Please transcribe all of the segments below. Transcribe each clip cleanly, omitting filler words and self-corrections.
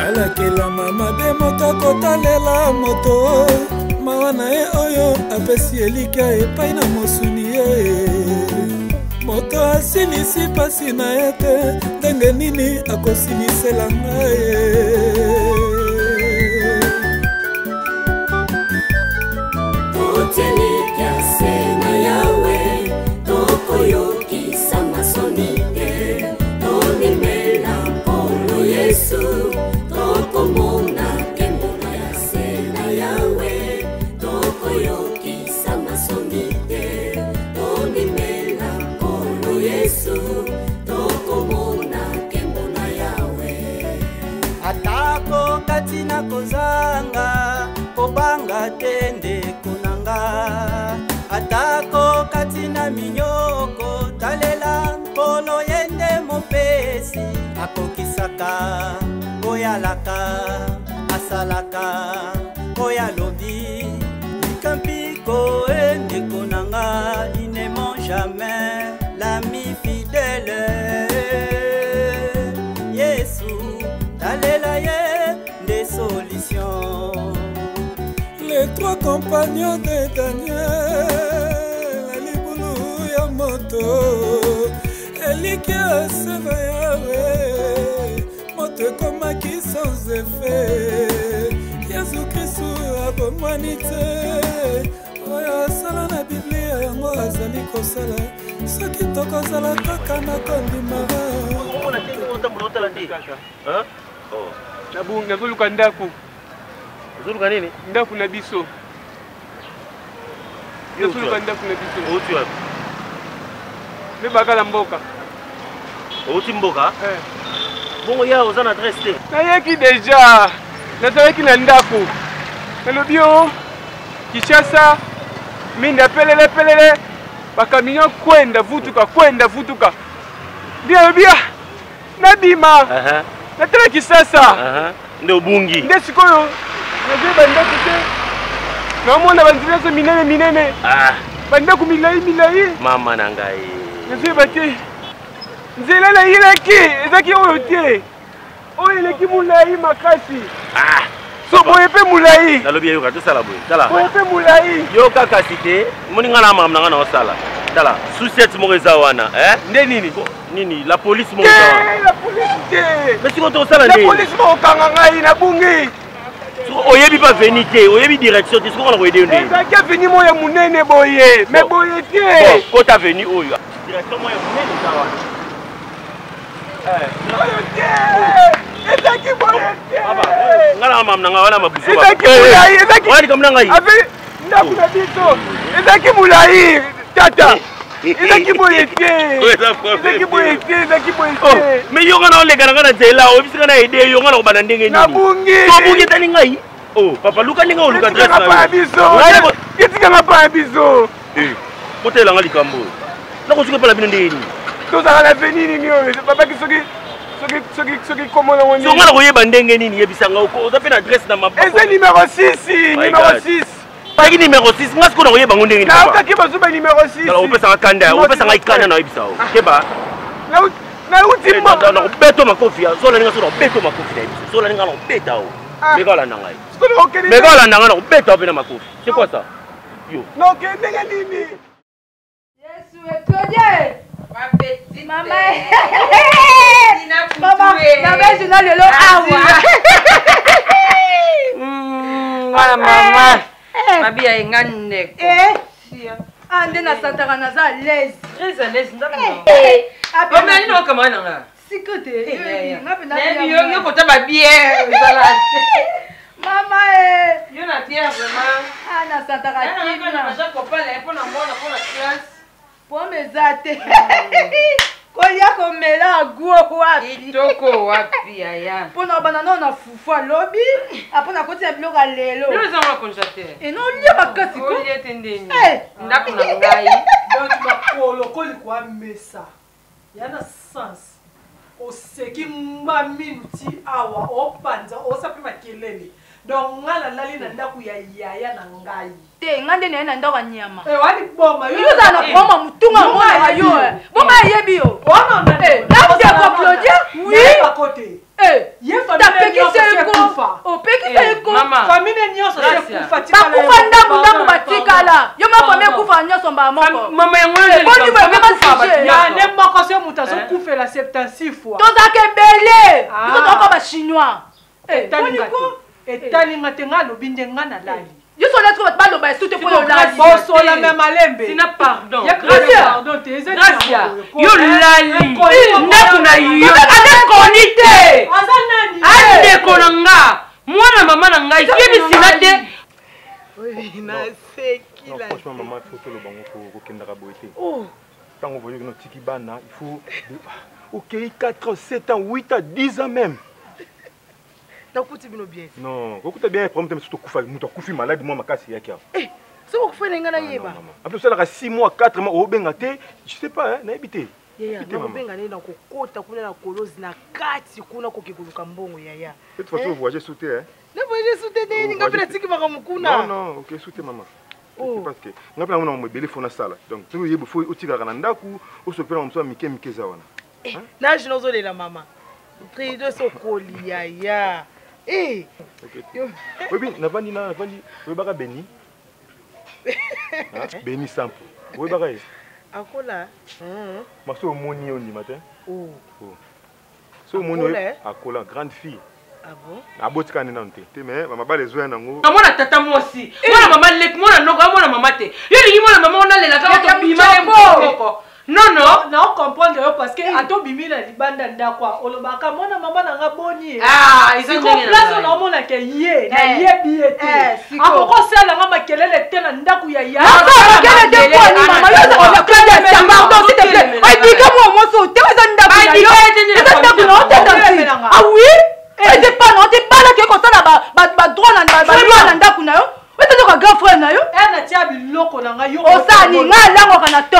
Alakela mama de moto kotalela moto mawana e oyo apesi elika epai na mosuni ye moto asilisi pasi na ye te ndenge nini akosilisela ngai Atako katina kozanga kobanga tende kunanga atako katina minyoko talela nkolo yende mopesi akokisaka oyalaka asalaka oyalobi likampiko ende kunanga il ne ment jamais l'ami fidèle des solutions. Les trois compagnons de Daniel, Alibulu Yamoto, Elikia Sevayawe, Moto Komaki sans effet, Yesu Kristu Abomwanite, Oya Sala na Biblia yango azali kosala, soki tokozala kaka na kondimara. Nabu nazoluka ndaku. Nazoluka nini? Ndaku na biso. Nazoluka ndaku na biso. Oti wapi? Mebaka mboka. Oti mboka? Bongo ya oza na adresse te. Nayeki deja. Nazalaki na ndaku. Nalobi o Kishasa minda pelele bakamio kwenda vutuka. Ndio bia. Nabima. Nataka Kisasa. Ndio bungi. Ndio sikoyo. Najua banda kute. Naomona banzilezo minene. Banda kumilai. Mama nangai. Najua bati. Nzela ile ki, ezaki oyo tie. Oyo eleki mulai makasi. So boyepe mulai. Nalobi yo ka to sala boye. Tala. Boyepe mulai. Yo ka kasite, moninga na mama nanga na sala. Tala, sucette moreza wana, Nde nini? Nini, la police moreza wana. La police. Mais si on te sala nini? La police mo kanga ngai na bungi. Oyebi pas venir te, oyebi direction, tu sais qu'on a envoyé nde. Ezaki veni mo ya munene boye, mais boye te. Bon, quand ta venu oyo. Direction mo ya munene za wana. Boye te. Ezaki boye te. Aba, ngala mama nanga wana mabuso ba. Ezaki mulai, ezaki. Wani kamna ngai. Ave ndaku na biso. Ezaki mulai. Tata. Ezaki boye te. Ezaki boye te. Mais yo ngana ole kana kana zela, obisika na ide yo ngana obana ndenge nini. Na bungi. To bungi tani ngai. Oh, papa luka ninga oluka dress na. Ngapa biso. Kitika ngapa biso. Motela ngali kambo. Na ko suka pala bino ndeni. To za la venini ni oyo. Papa kisoki komona woni. So ngana ko yeba ndenge nini yebisanga uko. Oza pe na dress na maboko. Eza numéro 6, numéro 6. Pagi numéro 6, nga siko na koyeba ngo ndenge nini. Na utaki bazuba numéro 6. Kala opesa kanda, opesa ngai kanda na yebisa o. Keba. Na uti mo. Na beto makofi, so la ninga so beto makofi na yebisa. So la ninga na beta o. Megala na ngai. Megala na ngana beta pe na makofi. C'est quoi ça? Yo. Non, que ndenge nini? Yesu etoje. Ma petite maman. Maman, maman je na lelo awa. Maman. Mabi ya ngande. Ande na santaka na za l'aise. Très à l'aise ndamno. Apena ni no kama nanga. Sikote. Ngapi na yo kota ba bien nzala. Mama yo na tia vraiment. Ana santaka kina. Na ja kopala pour na mona pour la classe. Pour mezate. Kolia komela guo wapi? Itoko wapi aya. Pona banana na fufu lobi, apona koti ya biloko lelo. Lelo za konjater. Et non lia makasi ko. Olie tendeni. Ndako na ngai. Donc makolo koli kwa mesa. yana sens oseki mba minuti awa opanza osapi makelele donc nga nalali na ndako ya yaya na ngai te nga nde naye na ndako ya nyama wani boma yoza na boma mutunga mona yo boma yebi yo nakudeko Claudia oui famille nyonso bakufa ndambu batikala yo mafamille ekufa nyonso mbala moko ne moko so moto azokufela 76 fois tozaka ebele biso toko bachinois etalinga te nga alobi nde nga nalali yo so neti bato baloba esute mpo yolali bosola me malembe sina pardon gracia yo lali ndako na yo adekoni te adeko na nga mwana mama na ngai kebisina te franchement maman il faut que le bango kokendaka boye te ntango voye no tiki bana il faut ok 4 7 ans 8 ans 10 ans même nakuti bino bien non kokuta bien problème surtout kufa muto kufi malade moi makasi yaki eh so kufa lenga na yeba en plus ça la 6 mois 4 mois obenga te je sais pas hein na ebité na obenga ne na kokota kuna na kolozi na kati kuna kokikuluka mbongo yaya cette fois tu voyager sauter hein na voyager sauter de nga pela tiki maka mukuna non non OK sauter maman parce que nga pela mona mo bele fona sala donc tu yebo faut utika na ndaku osopela mso mike mikeza wana na jino zo lela mama trido so koli yaya eh oui navandi oui baka Beni Beni sample oui baka akola maso moni on dit matin so moni akola grande fille ah bon abotika nena nte te mais mama ba les oya nango mwana tata mosi mwana mama lek mwana noko mwana mama te yo lingi mwana mama ona lela ka to bima mboko non non na comprendre yo parce que ato bimi na libanda ndakwa olobaka mwana mama na nga boni ils ont dit place na mona ke ye na ye biete akoko sala nga makelele te na ndaku ya ya makelele te boni mama yo za ona kende pardon s'il te plaît ay dika mo moso te za ndaku na yo te ndaku na te dans ah oui et c'est pas non te pas là que comme ça ba droit na ndaku na yo Wewe ndio grand frère na yo? Na tia biloko na nga yo. Osani nga lango kana to.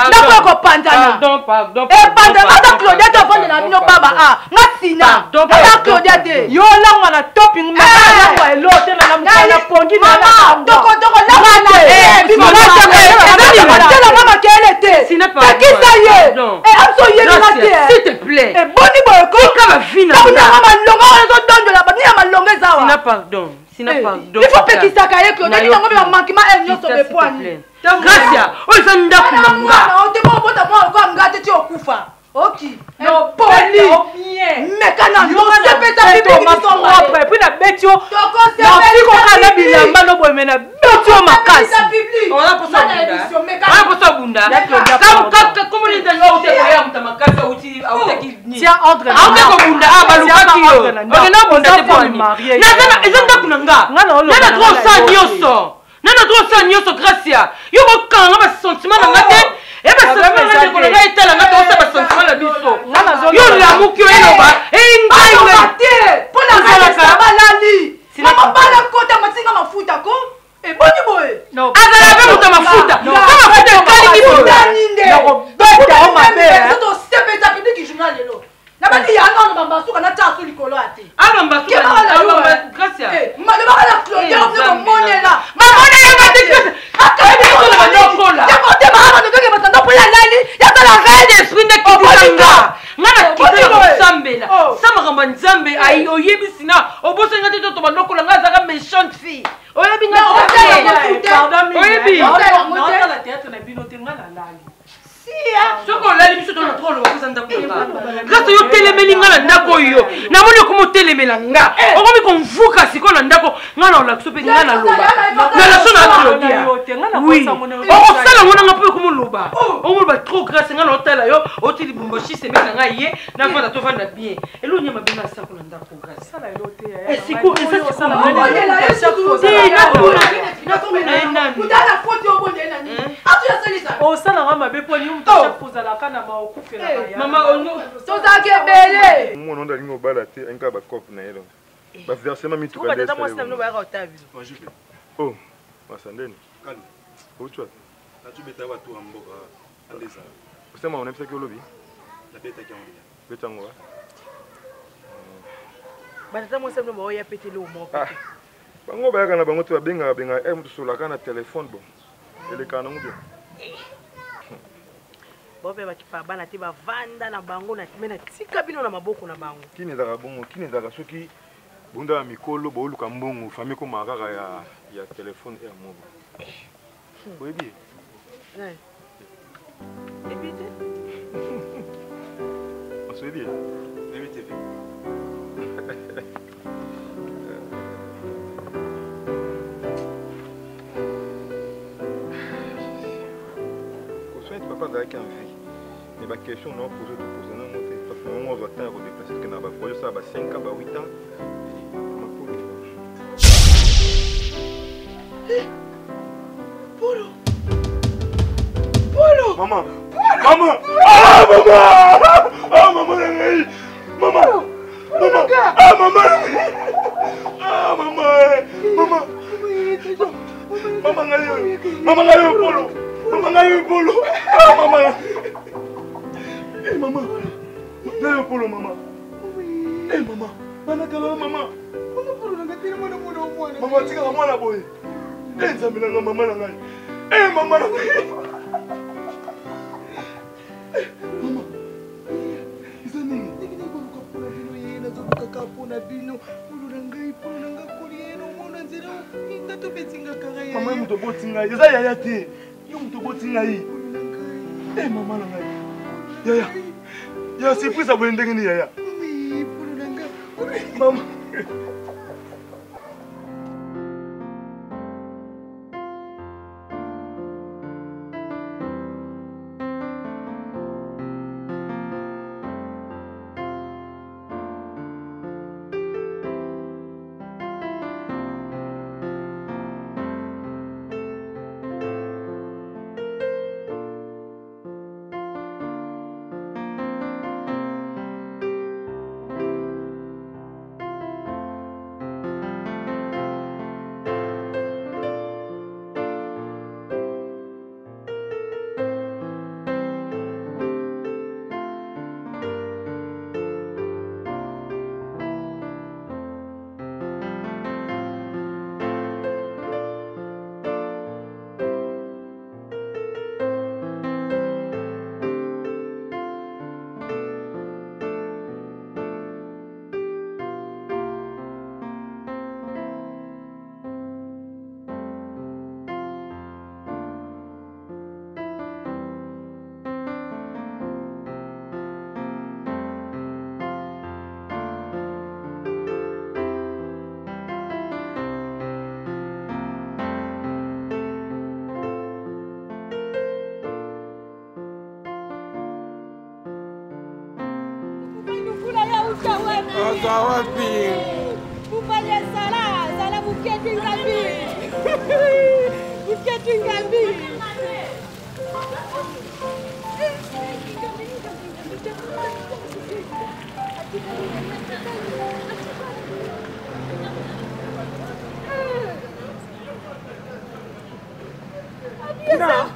Ndako ko pandana. Pardon. Pandana ata Claudia to fond na bino baba nga sina. Ata Claudia te. Yo lango na topping ma lango elo te na mukala pongi na na. Toko lango na. Bima na te la mama kele te. Sina pas. Takisa ye. Amso ye na te. S'il te plaît. Boni boy ko kama fina. Na mama longa zo dondo la bani ma longa zawa. Sina pardon. Il faut que tu t'accueilles que tu as un manquement et nous sommes poignés. Gracia, on s'en a pour nous. On te montre moi comme gâte tu au kufa. OK. No poli. Mais quand on se fait ta bibi qui sont propres puis na betio. Na siko kana bilamba no boy mena betio makasi. On a pour ça. On a pour ça bunda. Comment les gens te voyaient à makasi outi outi ni. Tiens ordre. On te bunda baluka kio. On na bunda te pour marier. Na ezanga kunanga. Na trop ça nyoso. Na trop ça nyoso Gracia. Yo ko kanga ba sentiment na ngate. Et bah ça fait que les états là on s'est pas senti la biso. Yo la mukio enoba. Ngai pour la balali. Mama bala kota matinga mafuta ko. E boni boy. Non. Azala be muta mafuta. Kama mafuta kali kibo. Nako beta o mabe. Toto stepe ta public journal lelo. Na bani ya non bamba suka na taso likolo ate. Bamba suka. Gracia. Ma le ba la Claudia on me monela. Ma monela ba te. Grâce yo telemeli nga na ndako yo na moni ko motelemela nga okomi konvuka siko na ndako nga na olakso pe nga na loba na la sona Claudia oui okosala ngona nga pe ko moloba omoloba trop grâce nga na otala yo otili bumbo shi sebe na nga ye na fanda to fanda bien elo nyama bina sa ko na ndako grâce sala elo te siko esa siko udana foto obonde na ni atu ya salisa o sala nga mabe po ni umta kuzala kana ma okufela ya mama tozake bele mwana ndo lingo bala te enka ba cop na yelo ba versement mi tuka desa moi sina ba ka otavi oh masandeni kali ochwa na tu beta watu amboka andeza C'est moi, on aime ça que le lobby. La bête à qui on vient. Bête à moi. Batata moi semble moi ya pété le mo. Bango ba kana bango tu benga mtu sola kana téléphone bon. Ele kana ngubyo. Bobe bakipa bana te bavanda na bango na mena tika bino na maboko na bango. Kini ndaka bongo, kini ndaka soki bunda mikolo bo luka mbongo fami ko makaka ya téléphone et mobo. Oui bien. Ouais. Et puis on se dit. Même TV. Papa avec un vie. Mais ma question non posée de poser non monter parce que on va temps redéplacer que na ba projet ça ba 5 ans ba 8 ans. Polo. Polo. Maman. Maman. Ah maman. Ah maman ngai. Maman. Maman. Ah maman. Ah maman. Maman. Maman ngai. Maman ngai Polo. Maman ngai Polo. Ah maman. Eh maman. Ngai Polo maman. Eh maman. Bana kala maman. Maman Polo ngai tena mwana mwana. Maman tika mwana boy. Eh nzamela nga maman ngai. Eh maman ngai. Maman. Izani. Ndikini ko pula bino yena zo kakapona bino. Polo ngai kolieno mona nzela. Ngato betinga kagaya. Maman muto botinga. Eza yaya te. Yo muto botinga yi. Eh maman ngai. Yaya. Ya surprise abone ndenge ni yaya. Oui, polo nanga. Maman. Wapi? Upale sala buketi ngambi. Buketi ngambi. Não.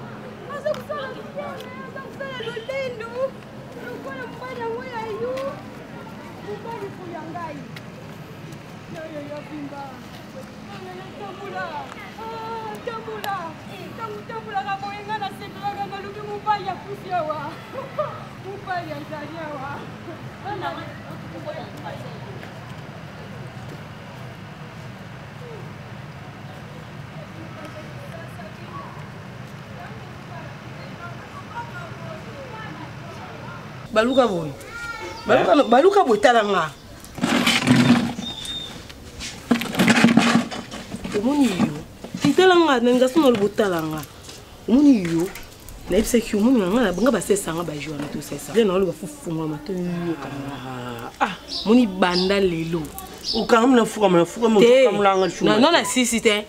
Baluka boy. Baluka boy talanga. Omoni yo. Titalanga nanga sono botalanga. Omoni yo. Na ipse ki omoni nga banga basesa nga ba joana to sesa. Le na lo bafufunga mato yo kana. Ah, moni banda lelo. Ukam na fuka mo kamulanga chuma. Non na si te.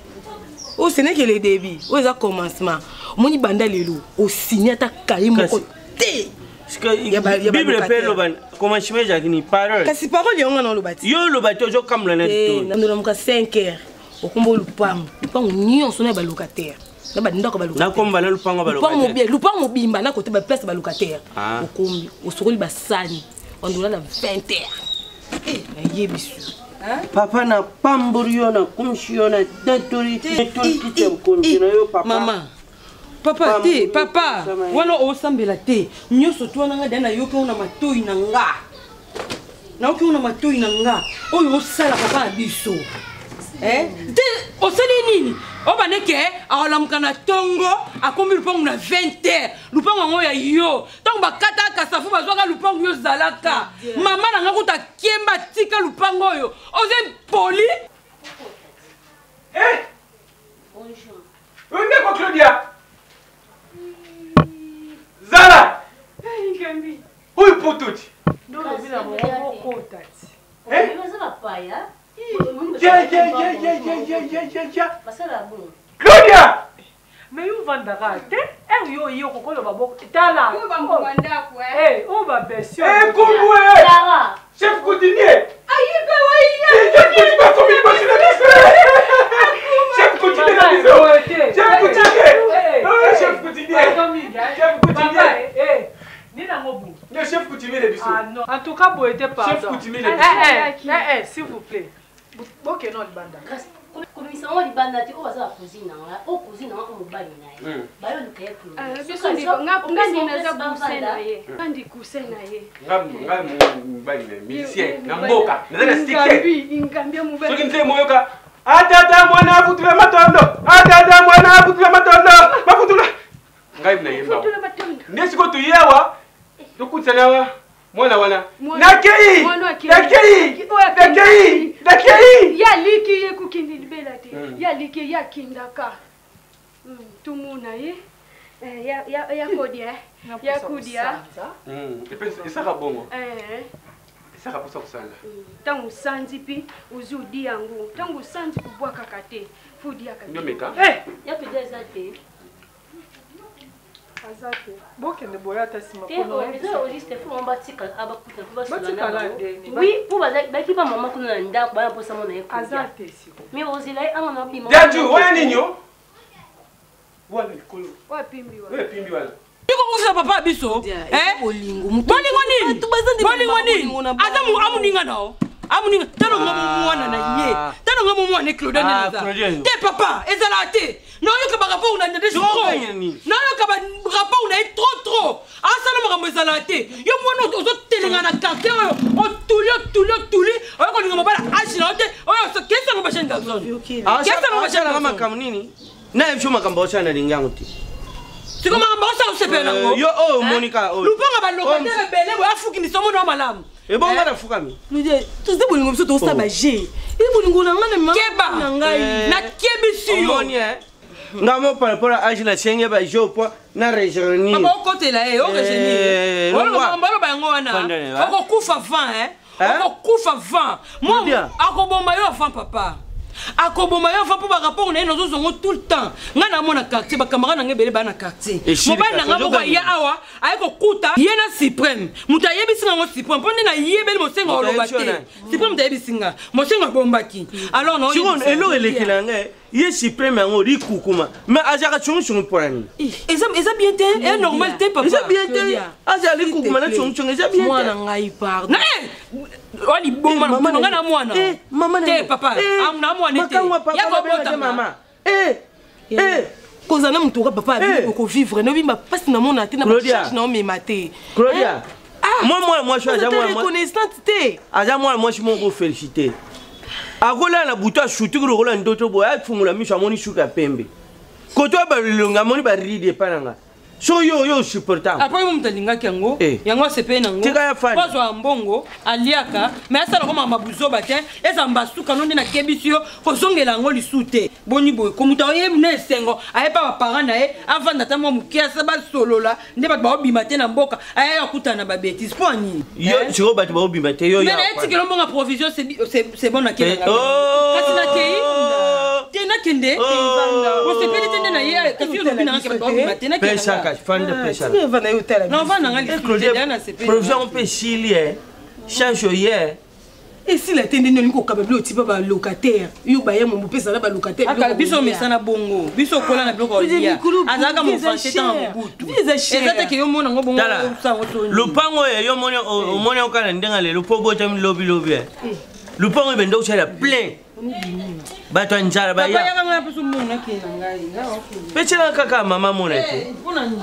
O ce n'est que le début. O za commencement. Moni banda lelo. O signer ta kaimo te. Bible pe lo ban comment chimeja kini parole kasi parole yonga na lo bati yo lo bati ojo kamla na to na ndo muka 5 heures okumbo lupango nyonso na ba locataire na bandako ba locataire na komba na lupango ba locataire lupango bimba na côté ba place ba locataire okombi osokoli basani on doit la 20h na yebisu papa na pamburio na kumshio na datori tete mkonjina yo papa mama papa te papa wana osambela te nyoso twana nga dana yoke una matoi na nga na yoke una matoi na nga oyo osala papa na biso te osali nini obaneke aolamuka na tongo akombi lupango na 20h lupango ngo ya yo tongo bakata kasafu bazwaka lupango yo zalaka mama na nga kuta kiemba tika lupango oyo oze poli bonjour onde ko Claudia Zala Ngambi uyu pototi ndo bila moko tati Claudia! Mais où va ndagate? Yo kokolo baboko. Tala. Où va mbanda kwa? Où va besio? Koumoué! Chef coutumier! Aïe bawaïa! Chef coutumier comme il machine à Chef coutumier la maison! Chef coutumier! Chef coutumier! Chef coutumier! Nina ngobu. Le chef coutumier de Bissou. Ah non. En tout cas, vous êtes pas. Chef coutumier de Bissou. S'il vous plaît. Ok, non, le banda. Commission wa libanda ti o baza cousine nga o cousine wa mobali na ye bayo lukaya ku biso ngandi na za kusena ye ngandi kusena ye mobali na musicien na mboka na sticker ngambia mobali soki nte moyoka atata mwana afutula matondo atata mwana afutula matondo bafutula ngai na yemba nesiko tuyewa tukutsana mwana wana nakei ya liki ye kukindi libela te ya liki ya kindaka tumuna ye ya kodia ya kudia esaka bongo esaka posa kusala tangu sanzi pi uzudi yangu tangu sanzi kubwaka kate fudi ya kate ndio meka ya pede zate azate bokende boya tasima kono ezo liste fu on batika abakuta fu basula oui pour baki ba mama kuna nda ba posa mona yeko azate siko mais ozila anga na bima daju wala ninyo wala kolo wapimbi wala iko kusa papa biso bolingo nini ata amuninga nao amuninga tano mwana na ye tano ngamo mwana Claude neza te papa ezala te non yo ka rapport na ndede trop non yo ka rapport na trop asala makambo ezala te yo mwana ozo telenga na quartier oyo otuli oyo ko ninga mabala ashina te oyo so kesa ngo bashanga zone kesa ngo bashanga makambo nini na yebisho makambo osana lingango te siko makambo osana usepela ngo yo Monica lupanga balokotele bele bo afuki ni somo no malamu ebonga na fukami nuje tuze bolingo biso to saba je bolingo na ngana ma keba ngai na kebisi yo omoni ngamo par age na chenge ba jo po na rejeni aba okotela o rejeni wala mbalo ba ngo wana okokufa van okokufa van mo akobomba yo van papa akoboma yo fa po ba rapport na eno zozongo tout le temps nga na mona quartier ba camarade nga bele ba na quartier mobali na nga moko ya awa ayeko kuta ye na suprême muta yebisi nga ngo suprême ponde na yebeli mosenga oloba te suprême ta yebisi nga mosenga bombaki alors non sigon elo elekela nga ye suprême yango ri kukuma mais azaka chonchon porani eza bien te et normal te papa eza bien te azaka ri kukuma na chonchon eza bien te mwana ngai pardon wali bomba na nga na mwana te papa na mwana te ya kobota mama kozana mutuka papa abi ko vivre no bimba pasi na mona te na charge na me maté Claudia moi je suis à moi reconnaissante te aja moi je m'en féliciter akola na buto shuti ko rola ndoto boya fungula misha moni shuka pembe koto ba longa moni ba ride pananga so yo supportable après mo mtalinga kango yango sepe nango pozo ambongo aliaka mais ça comme mabuzo batin eza mbasuka nonde na kebisio ko zongela ngo lisute boni boy ko muta ye mne sengo aye pa ba parents na ye avanda ta mo mukia sa ba solola nde ba ba obima te na mboka aye yakutana ba bêtise po ani yo siko ba ba obima te yo mais na etikelo mbonga provision c'est bon na kele kasi na kei tena kende on se pele tende na ye kasi yo bina ka ba obima te na kele fande pesa non va nanga provision pe chilie change hier Et si la tende n'est pas capable de type locataire, il va y avoir mon père ça va locataire. Ah, biso mesana bongo, biso kola na bloco dia. Azaka mo fanché tant butu. Visa cher. Ezata ke yo mona ngo bongo ça ngo. Lupango yo mona o mona okana ndenga le lupobo tam lobby. Lupango bendo chala plein. Bato njala ba ya. Papa yaka ngana peso mona ke na ngai. Pechela kaka mama mona te. Pona ni.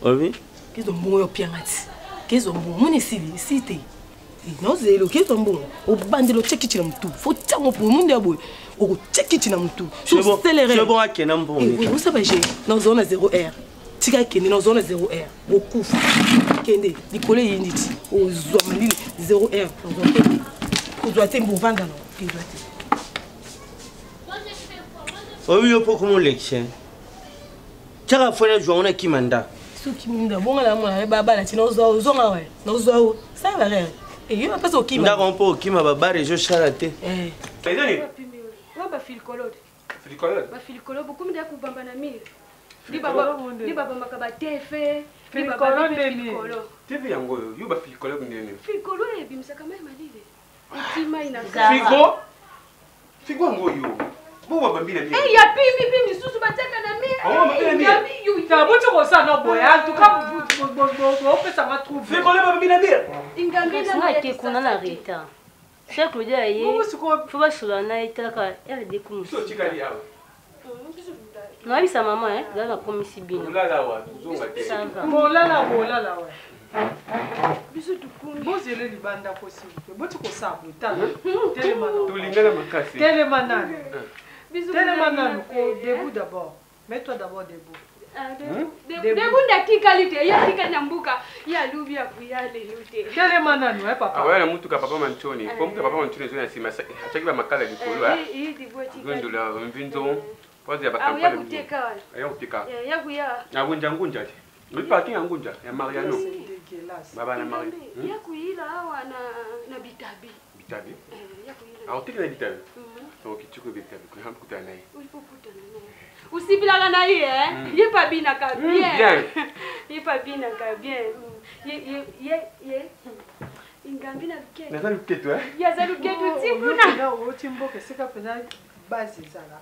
Ovi? Qu'est-ce que bon yo piangati? Qu'est-ce que bon mon esili cité. Non zelo qu'est-ce que bon au bandelo check na mtu. Faut tango pour monde aboy. O check na mtu. C'est bon à kena mbon. Vous savez j'ai dans zone 0R. Tika kende dans zone 0R. Au kufa. Kende likole yinditi. O zomali 0R. Ko doit tembo vanga non. Ki doit. Ovi yo poko mon lection. Tara fona jouna kimanda. Soki minda bonga la mwana baba la tino zo zonga we no zo ça va rien et yo pas so kima ndako mpo kima baba rejo charate Pedoni wa ba fil kolode ba fil kolode beaucoup de ku bamba na mire ni baba makaba tefe ni baba fil kolode TV yango yo ba fil kolode nene fil kolode bimsa kama malile itima ina figo ngo yo bo bambi na mire eh ya pimi susu bataka na mire ta bote ko sa no boya en tout cas bo pesa ma trouver figo le bambi na mire ingambi na ke kuna na reta chaque jour ye faut pas sur na itaka elle découvre so chikali yawo no abisa mama dans la commission bino lala wa tuzonga te bolala wa biso tukuni bozele libanda possible bote ko sa botala telemana tulingana makasi telemana ko debout d'abord mets-toi d'abord debout debout ndatikalité ya tika nambuka ya lubi ya kuyale yote telemana no papa awala mutu ka papa manchoni comme papa manchoni zo na sima achaki ba makala likolo gondo la mvinzo pose ya bakampani ya kuteka ya kuya na ngunja mi parking ngunja ya Mariano baba na Mari ya kuila hawa na bitabi ya kuila au tika na bitabi donc kichuko bitabi kwa hamkutana naye ulipokutana naye usibilanga na yeye ye pa bina ka bien ye pa bina ka bien ye ingambi na luketo na za luketo ya za luketo tikuna na otimbo ke sika pena base sala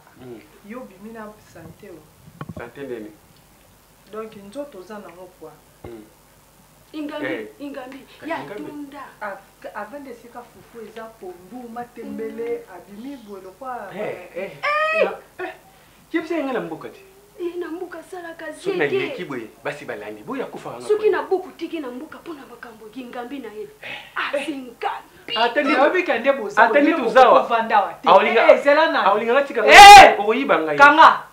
yo bimina santé nini donc nzoto za na mokwa ingambi ya tunda avant de sika fufu eza pondu matembele abimi bwelo kwa kipse ngala mbuka ti na mbuka sala kazi so na ile kibwe basi balani boya kufa ngapa soki na buku tiki na mbuka pona makambo kingambi na yele asingambi atende obika nde bosa atende tuzawa vandawa te ezela na awlinga ngatika oyiba ngai kanga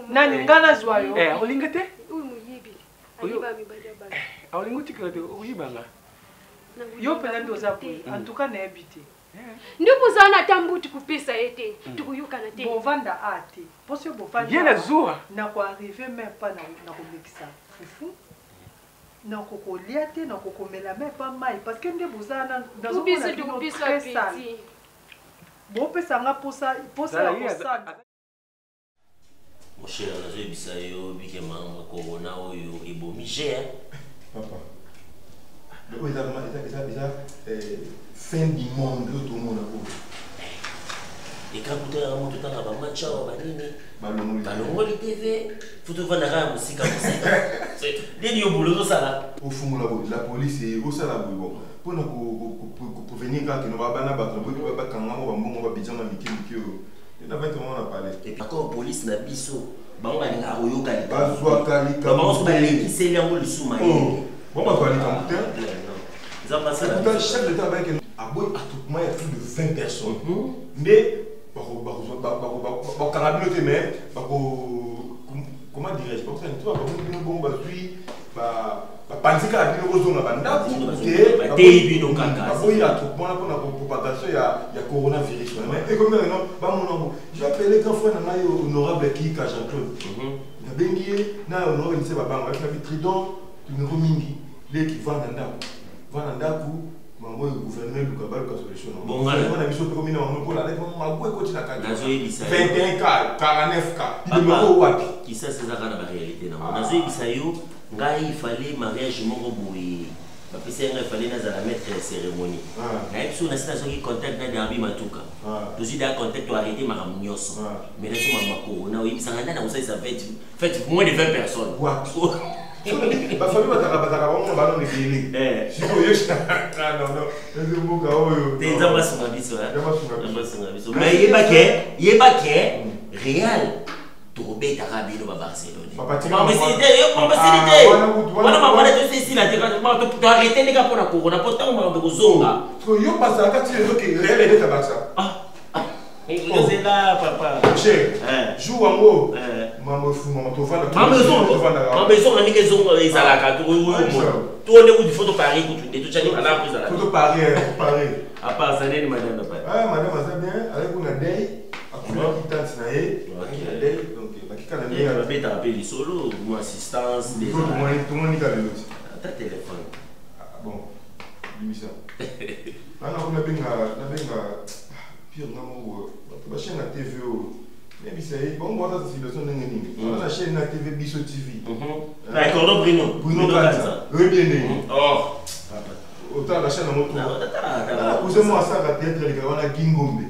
nani ngana zwayo awlinga te uyu muyibi aliba mibada baba awlinga tika te oyiba nga yo pena ndo zapo en tout cas na habité ndipo zana tambuti kupesa ete tukuyukana te bovanda ate parce que bovanda bien zua na ko arriver même pas na ko mixer fufu na ko kolia te na ko komela même pas mai parce que nde bozana na zo ko pesa bo pesa nga posa mon cher na zo bisa yo bike mama ko na oyo ebomise papa donc ça fin du monde tout le monde et quand tu as monté dans la match balongoli TV photo va na musika c'est nini yo boulot ça là au fond la police et au ça là bon pour venir quand nous va bana ba kanga ba mbongo ba bijama mikiki na 20 on a parlé et encore police na biso bango nga oyoka li bazwa kali ka bango ba li c'est yango le suma bon ba kali ka mutin ça passe là le chef de travail que à boy à tout moment il y a plus de 20 personnes mais mais comment dirais-je donc ça tu vois bon ba puis ba panzika bino kozonga banda te bino kaka boy à tout moment pour propagation il y a coronavirus mais et comme non ba mon j'ai appelé grand frère na honorable qui Jean-Claude na bengi na honorable c'est ba banga na Tridon numéro mingi les qui vend ndako Maman, le gouverneur du Kabal, la solution. Bon, on a mis sur le premier maman, pour la continue à 21 cas, 49 cas. Qui ça, c'est ça la réalité. Il fallait mariage moko boui. Parce que il fallait la mettre cérémonie. Na episode na station qui contact na Derby Matuka. Toujours dans contact to arrêter ma ramnioso. Mais là sur ma mako, na oui, ça ngana na ça fait moins de 20 personnes. Ba famille bataka on va dans les délais. Si vous yosh non. C'est beaucoup oyo. T'es dans ma biso hein. Mais yebake réel. Tourbe Tarabi no Barcelone. Maman c'est ici là tu arrêter les gars pour la corona pourtant on va zonga. Yo passe à quand tu veux que réel est tabasa. C'est là papa. Cher. Joue en haut. Maman fou maman to vendre. Maman besoin na nike zonga ezalaka to on est où du photo Paris tu tu chani ala prise là. Photo Paris. À part ça n'est madame pas. Ah madame ça bien avec une day. Il va appeler solo ou assistance. Tout le monde est ta téléphone. Bon, ça. On a pire la chaîne à TV. Mais c'est bon, moi, ça situation de la chaîne à TV Bisso TV. D'accord, Bruno. Bruno Kanza. Oui, bien né. Oh. Autant la chaîne à moto. Vous avez moi ça à théâtre les gars, on a Gingombe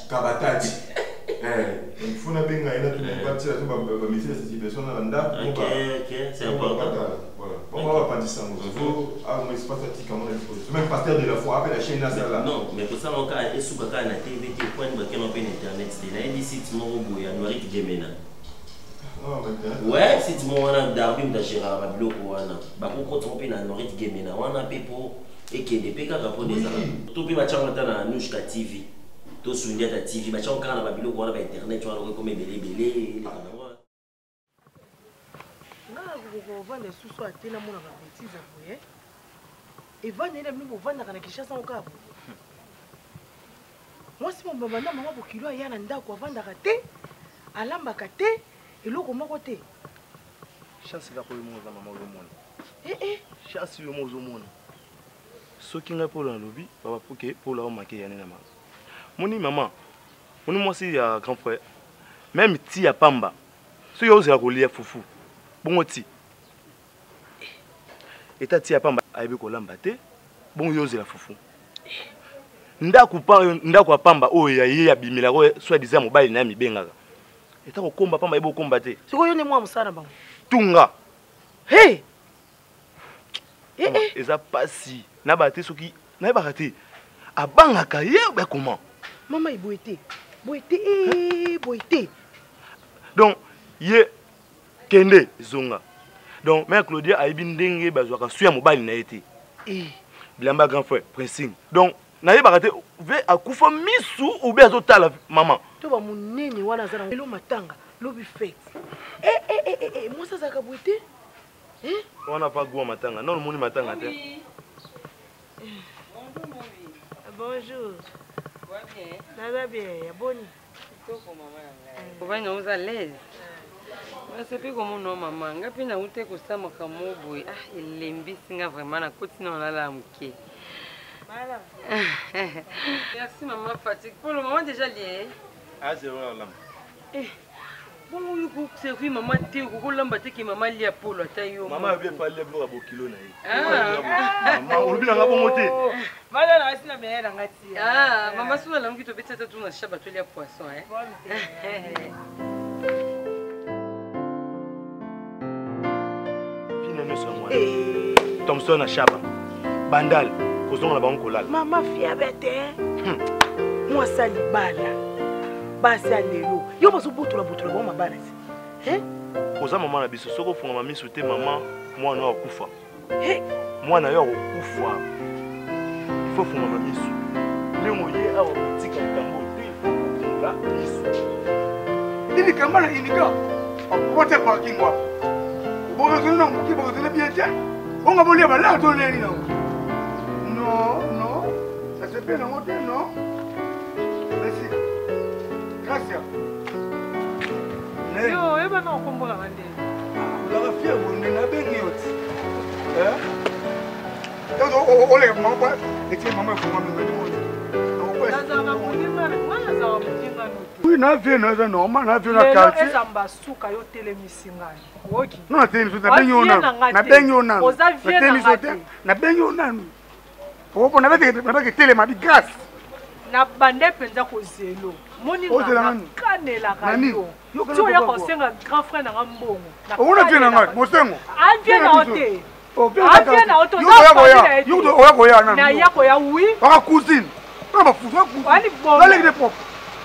Kabatachi. Il faut na benga ina tu partir tu ba message cette personne là nda. OK, c'est important. Voilà. On va pas dire ça moi. Ah moi c'est pas fatigue comment il faut. Même pasteur de la foi appelle la chaîne là. Non, mais pour ça mon cas est sous baka na TV qui point ba qu'on appelle internet, c'est là dit site mo boya noiri qui gemena. Ouais, si tu m'as Derby m'tachira ba biloko wana. Ba ko tromper na noiri qui gemena wana pepo et que des peka pour des ça. Tout bi ba changata na Nushka TV. Tout souligné ta TV, bah tu as encore un babylone quoi, bah internet, tu as le comme belé. Na vous vendez sous soit tena mon na bêtise vous et vendre les nous vendre na Kinshasa encore. Moi si mon maman pour kilo ya na ndako vendre raté, alamba kate et loko moko te. Chance la ko mo za maman le monde. Chance yo mo zo monde. Ce qui n'a pas dans lobby, papa pour que pour la manquer yana na ma. Moni maman, moni moi c'est grand frère. Même ti ya pamba. So yo za ko lia fufu. Bongo ti. Eta ti ya pamba aibe ko lamba te. Bongo yo za fufu. Ndako pamba oyo ya bimila ko soit disant mobile na mi bengaka. Eta ko komba pamba ebo komba te. Siko yo ne moi musana bango. Tunga. Hey. Eza pasi na bate soki na bakate. Abangaka ye ba comment? Maman il boité. Donc ye kende zonga. Donc mère Claudia a ibindenge bazwaka suya mobile na été. Bilamba grand frère pressing. Donc na ye bakate ve akufa misu ou bien azotala maman. To ba munene wana zana lo matanga lobi fête. Moi ça zaka boité? On n'a pas goût matanga. Non, le monde matanga. Bonjour. Ça va bien, bonne. Comment vous à l'aise? C'est plus comme non maman. Ngapi na ute ko sama kamo boy. Ah, il lembi singa vraiment na continue na la mke. Voilà. Merci maman fatigue. Pour le moment déjà lié. Ah, c'est vrai là. Bon, c'est oui maman té ko lamba té ki maman lia polo tayo. Maman veut pas le bloc à kilo na yi. Maman on bina ngabo moté. Mala na asina bien na ngati. Ah, maman suna la mkito betata tu na shaba to lia poisson Thompson à Chaba. Bandal, kozonga na bango kolala. Maman fia bete. Moi sali bala. Basi alelo. Yo baso butula bon mabana si. Koza maman na biso soko funga mami soute maman mwana wa kufa. Mwana yo kufa. Il faut funga mami su. Lengo ye awa tika kambo te. La biso. Ini kamala inika. Apote kwa kingwa. Boga tuna mbuki boga tuna biete. On va aller là ton nez non. Non, ça se fait non, non. Merci. Gracias. Yo, eba na okombola bande. La fièvre on est na bengi oti. ole mama eti mama fuma mimi. Oui, na vie na za normal na vie na quartier. Eza mbasuka yo telemisingani. Woki. Non, teni so na benyona. Na benyona. Oza vie na ngate. Na benyona. Opo na beke tele ma bi grâce. Na bande penza ko zelo. Moni na kanela radio. Tu ya ko senga grand frère na ngambongo. Ona vie na ngate, mosengo. Avie na hote. Avie na hote. Yo ko ya na. Na ya ko ya oui. Ba cousine. Ba ba fuso cousine. Wali bomo. Wali de pop.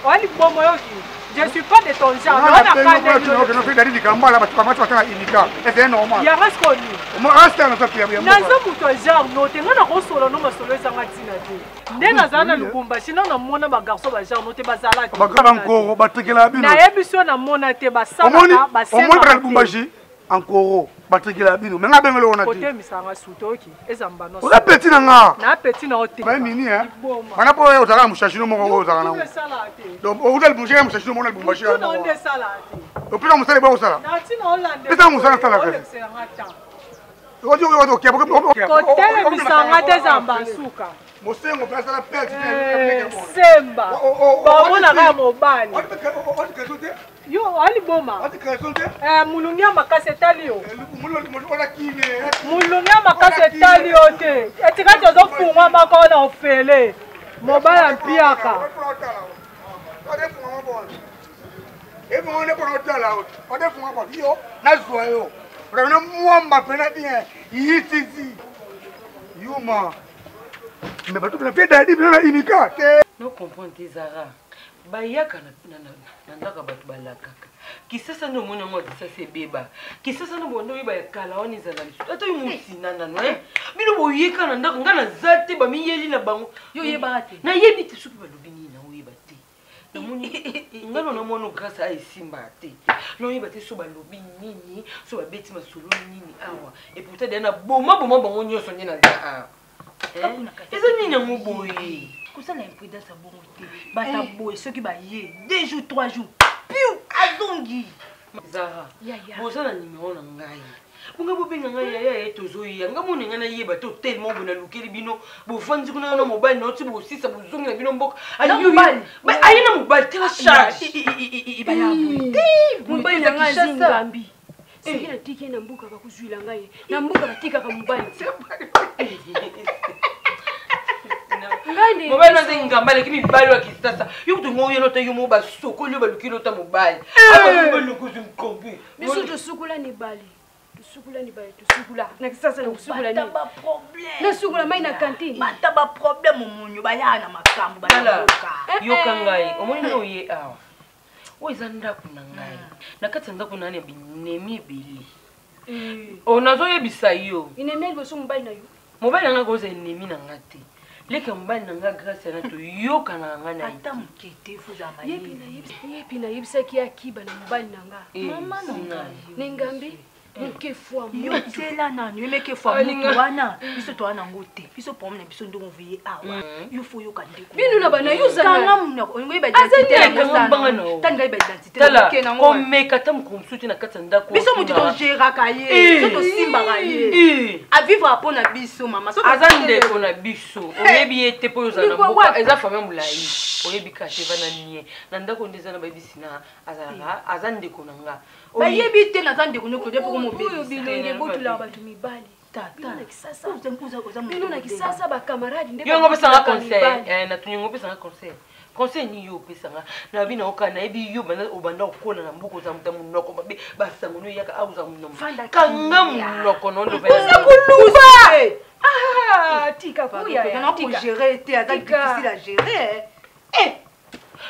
Wali bomo yoki. Je suis pas de ton genre. On a fait des gambala ba tu pas ilika. C'est normal. Ya raskoni. Mo rasta na sapi ya. Nazo muto genre no te ngana ko solo no masolo ezanga tina te. Ndenga zana lubumba sino na mona ba garçon ba genre no te bazala te. Ba graba encore ba tekela bino. Na yebiso na mona te ba sala ba sema. Omoni ba lubumba ji encore ba tekela bino. Menga bengelo ona te. Kote misanga sutoki ezamba no. Ola petit na nga. Na petit na hote. Ba mini Bana po yo zala mushashino mo ko zala na. Donc o udal bouger mushashino mo na lubumba ji. Na onde sala te. O pila musale ba usala. Na tina Hollande. Pita musala sala ka. Kotele misanga te zamba suka. Mosengo pesa la perte. Semba. Bamona ka mobali. Yo ali boma. Mulungia makase tali yo. Mulungia makase tali yo te. Etika tozo fungwa makona ofele. Mobala mpiaka. Ebo one pour otala. Ode fungwa kwa yo. Na zwa yo. Rena mwamba pena bien. Yititi. Yuma. Mais bato na fait dadi na inika. No comprendre Zara. Bayaka na ndaka bato balakaka. Kisasa ndo mwana mwa kisasa ebeba. Kisasa ndo bondo yeba kala woni zala biso. Ata yo musina nano Bino boyeka na ndaka ngana zate ba miyeli na bango. Yo yeba ate. Na yebi te suku balobi ni na oyeba te. Na moni ngalo na mwana grâce a isimba te. No yeba te so balobi nini, so ba beti masolo nini awa. Et pourtant dena boma bango nyoso nyina za. Eza nini ngoboyi? Kozala imprudence à bongo te. Bata boye soki ba ye 2 jours 3 jours. Piu azongi. Zara. Bozala numéro na ngai. Bunga bobenga ngai ya tozoya. Ngamone ngana yeba to tellement bona lukeli bino. Bo vanzi kuna na mobile na oti bo sisa bozongi na bino mboko. Ayo mobile. Ba ayina mobile tela charge. Ibaya boye. Mobile na ngai ngambi. Siki na tiki na mbuka bakuzwila ngai. Na mbuka batika ka mobile. Mobile naze ngamba lakini mobile wa kisasa. Yo kutongo yeno ta yo moba soko yo balukilo ta mobile. Aba mobile lokuzi mkombi. Biso to sukula ni bali. Tusukula ni bali, tusukula. Na kisasa na kusukula ni. Ba problème. Na sukula mai na kantini. Mata ba problème munyu bayana makambo bayoka. Yo kangai, omoni no ye awa. Oza ndako na ngai. Na kati ndako na ne binemi bili. Onazo yebisa yo. Inemi boso mobile na yo. Mobile nga goza enemi na ngati. Leka mobile na nga grâce na to yoka na nga na ata mukete fuza mayi. Yepi na yebisa ki akiba na mobile na nga. Mama na Nengambi. Muke fwa yo tela nani yo meke fwa mutu wana biso to wana ngote biso pomne biso ndongo vie awa yo fo yo kandeko binu na bana yo zana kanga muna ngo iba identité na ngana tanga iba identité ke na ngo komeka tam komsuti na kata ndako biso mutu to gera kaye so to simba kaye a vivre apona biso mama so azande kona biso oyebi ete po yo zana mboka eza fama mulai oyebi ka teva na nie na ndako ndeza na babisina azala azande kona nga ba yebi te na zande kono klode po mo oyo bilonge botula batu mibali tata bino na kisasa bakamaradi nde yo ngopesanga conseil na tunyo ngopesanga conseil ni yo pesanga na bina okana ebi yo banda obanda okona na mbuko za mutamu noko babe basango no yaka auza munomo kanga munoko nondo beza kuluba tika kuya na ko gérer te ata difficile à gérer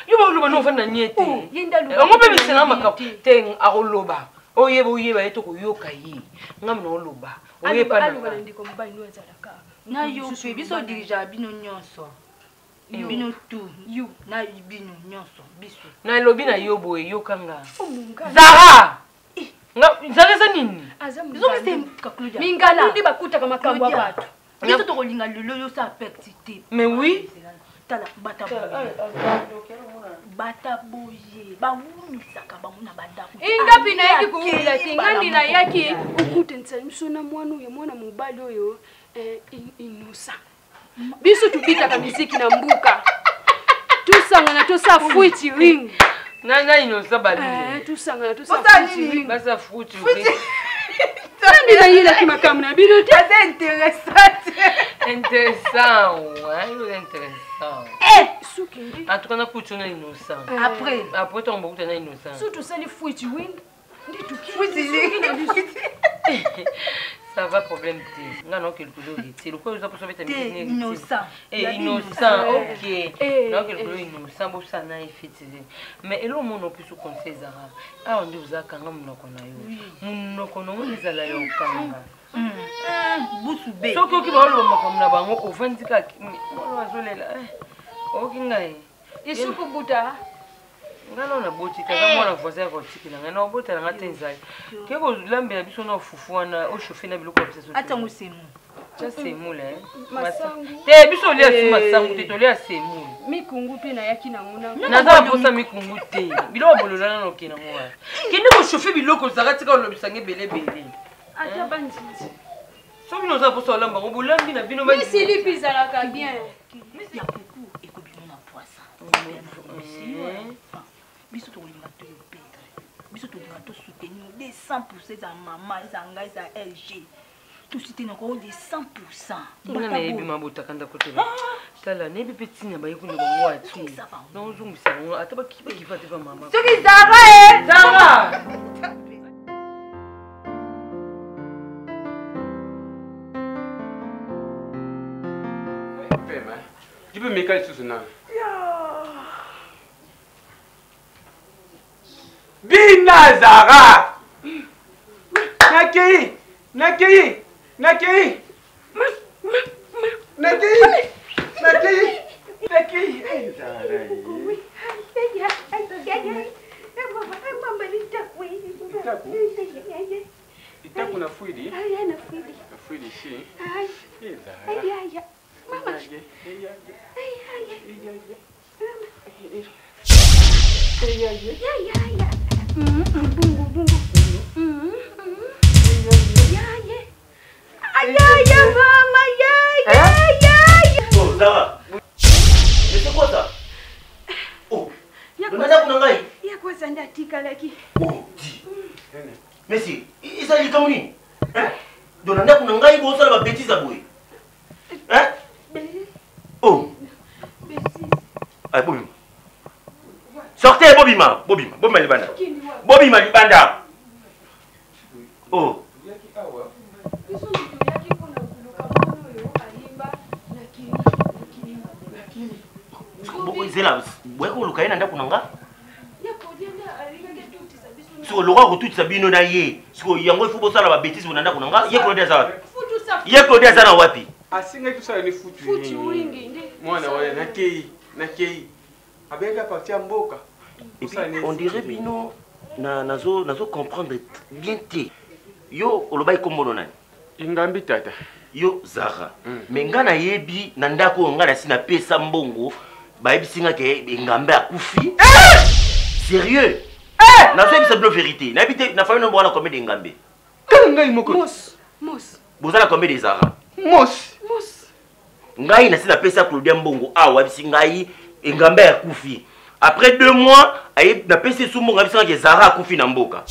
yo ba luba no fanda niete ngope bisena makapu teng akoloba oyeba eto koyoka yi ngam no loba oyeba na ndiko mobile no ezalaka na yo pe biso dirija bino nyonso bino tu you na bino nyonso biso na lobi na yo boye yokanga Zara Zara za nini biso bise kakludia mingala ndi bakuta kama kambo abantu biso to kolinga lelo yo sa pertité mais oui tala bata boye bawumisaka bamuna bandako ingapi na yaki kuula tingandi na yaki ukute ntsalimisho na mwana uyo mwana mobali oyo innocent biso tubitaka miziki na mbuka tusangana tosa fuiti ring na innocent bali tusangana tosa fuiti ring basa fuiti Nani na yila kimakamu na bilote c'est intéressant intéressant Soukindi en tout cas na kutu na innocent après ton beaucoup na innocent surtout ça les fuiti ring nditu ça va problème t nga non quelque chose c'est le quoi vous avez sauvé ta innocent innocent OK non quelque chose innocent bo ça na effet mais elo mon plus sous conseil Zara ah on dit vous akanga munoko na yo munoko no ngizala yo kanga busube soko ki ba lo makamna bango ofandika mo azolela OK ngai isuku buta ngalo na boti kaza mwana voisin ko tikila ngana obota nga tenzai keko lambela biso na fufuana o chauffer na biloko biso ata musemu cha semu le masangu te biso lia sima sangu te to lia semu mikungu pe na yaki na nguna naza posa mikungu te biloko bololana no kina ngwa kende ko chauffer biloko zakati ka lobisange bele ata banditi so bino za posa lamba ngo bolambi na bino ba si li bizala ka bien ya beaucoup ekobino na poisson biso to linga to petre biso to linga to soutenir des 100% za maman za ngai za LG tout soutenir ko des 100% ngana yebi mabota kanda kotela tala ne bi petina ba yikuno bango atu na uzungisa ngo ataba kifate ba mama soki Zara Zara pema jibe mekali susuna Bina Zara! Nakei! Nakei! Nakei! Nakei! Nakei! Nakei! Zara! Itaku na fuidi? Na fuidi si? Zara! Mama! Bungu bungu. Ya mama ya. Oh Zara. Mais c'est quoi ça? Oh. Nana kuna ngai? Ya kwa sanda tika laki. Oh, di. Mais si, isa li kamuni. Hein? Donanda kuna ngai bo sala ba bêtise aboy. Hein? Oh. Ay Bobima. Sortez Bobima, Bobima libanda. Bobima libanda. Oh. Boko izela, weko lukaina nda kunanga? Siko loka kututisa bino na ye. Siko yango ifubo sala ba bêtise bonanda kunanga. Ye Claudia za wapi? Ye Claudia za na wapi? Asinga tusala ni futu. Futu wingi ndi. Mwana wale nakei. Abeka partir mboka. Et puis, on dirait bino nazo comprendre bien te. Yo olobai kombono nani? Ingambi tata. Yo Zara. Mais nga na yebi na ndako nga na sina pesa mbongo ba yebi singa ke ngambe akufi. Sérieux? Nazo yebi sa blo vérité. Na yebi te na famille nombo na combien de ngambe? Ngai moko. Mos. Bozala combien de Zara? Mos. Ngai na sina pesa Claudia mbongo awa yebi ngai ngambe akufi. Après 2 mois, aïe na pesi sous mon absent que Zara a coufi na mboka.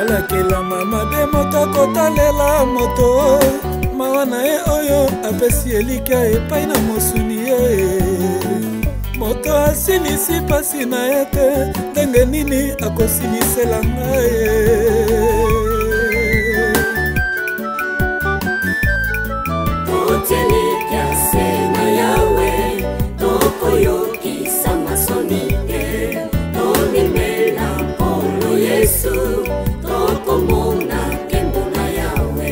alakela mama de moto kotalela moto mawa na ye oyo apesi elika epai na mosuni ye moto asilisi pasi na ye te ndenge nini akosilisela ngai totelika se na yawe tokoyokisa masoni te tondimela mpolo yesu tokomona nkembo na yawe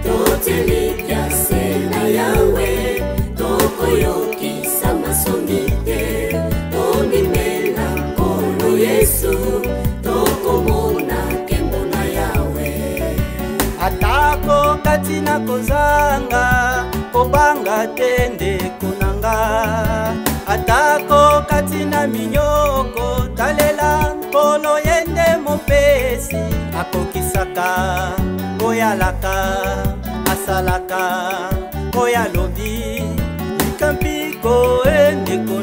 totelika se na yawe tokoyokisa masoni te tondimela mpolo yesu tokomona nkembo na yawe atako kati na kozanga kobanga te ndeko nanga atako kati na minyoko talela nkolo yende mopesi akokisaka oyalaka asalaka oyalobi likampiko endeko